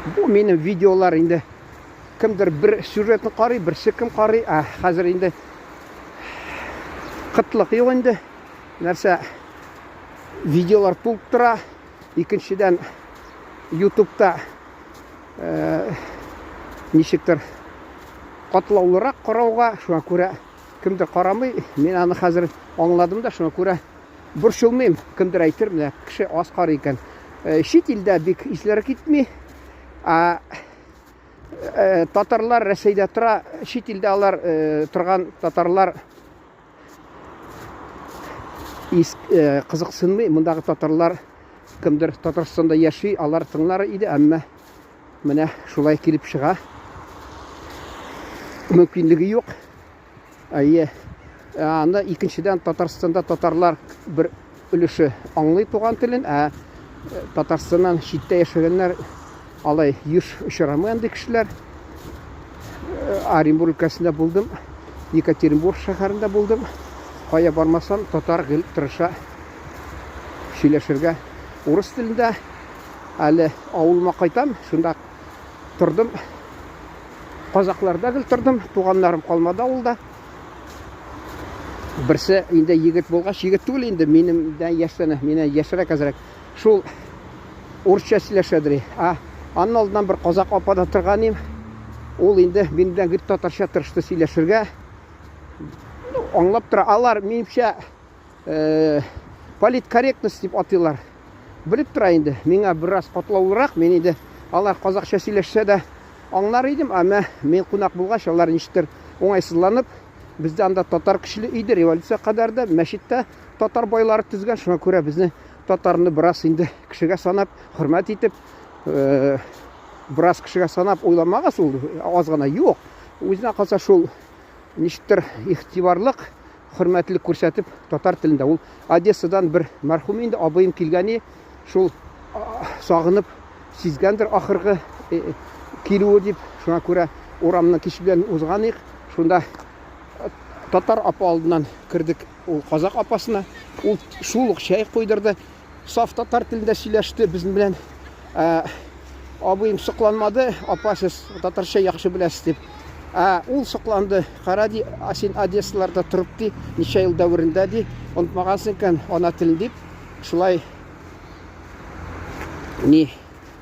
Бұл менің видеолар енді кімдір бір сюжетін қарай, бірсі кім қарай, қазір енді қытлық ел енді нәрсе видеолар толып тұра. Екіншіден ютубта нешіктір қатылаулырақ қарауға, шуға көре кімдір қарамай, мен аны қазір аңладым да, шуға көре бұршылмайым. Кімдір айтыр, міне кіші аз қар екен. Шет елде бек ислері кетмей, татарлар Рәсейде тұра, шет елде алар тұрған татарлар қызықсынмай, мұндағы татарлар кімдір Татарстанда яши, алар тыңлары еді, әмі міне шулай келіп шыға мүмкіндігі жоқ. Анда екіншіден Татарстанда татарлар бір үліші аңлай туған тілін, Татарстаннан шетте яшағандар алай еш ұшыраманды кішілер. Оренбург өлкәсінде болдым, Екатеринбург шаһарында болдым. Қая бармасам, татар гел тырыша сөйләшергә орыс тілінде. Әлі ауылыма қайтам, шында тұрдым. Қазақтарда гел тұрдым, туғаннарым қалмады ауылда. Бірсі енді егет болғаш, егет түгіл енді менімден яшсаны, менен яшырак әзірек. Шул орысша сөйләшәдір. Анын алдынан бір қазақ апада тұрғаным. Ол енді менімден гел татарша тырышты сөйләшергә. Аңлап тұра, алар менімше политкорректность деп атылар. Біліп тұра енді, меңа біраз қатылаулырақ, мен енді алар қазақша сөйләшсе де аңлар едім, әмі мен қонақ болғаш, алар нештір оңайсызланып, бізде анда татар кішілі үйді революция қадарда, мәшітті татар байлары түзген, шуңа көре бізді татарыны біраз енді кішіге санап, құрмет етіп, біраз кішіге санап ойламаға сол азғана жоқ. Өзіне қалса шол нештір ихтибарлық, құрметлік көрсетіп татар тілінде. Ол Одессадан бір мәрхум енді абайым келгені, шол сағынып сезгендір ақырғы келуі деп, шуңа көре орамның кешілген ұзғанық. Шунда татар апа алдынан кірдік ол қазақ апасына. Ол шулық шай қойдырды. Саф татар тілінде сөйләшті біздің білен. Абайым сұқланмады, апа сіз татарша яқшы біләсіз деп. Ол сұқланды. Қарады, сен Одессаларда тұрыпты, неше ел дәуірінде де, ұнтмағансың кән ана тілін деп. Шулай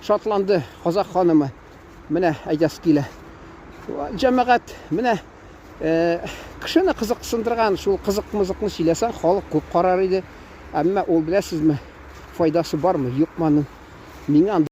шатланды қазақ ханымы. Міне әйдәс келі. Жәмәғат, міне кішіні қызық сындырған, шул қызық-мызықны сөйлесең, халық көп қарар еді. Әмі ол біләсіз ме, файдасы бар ма, жоқ маның.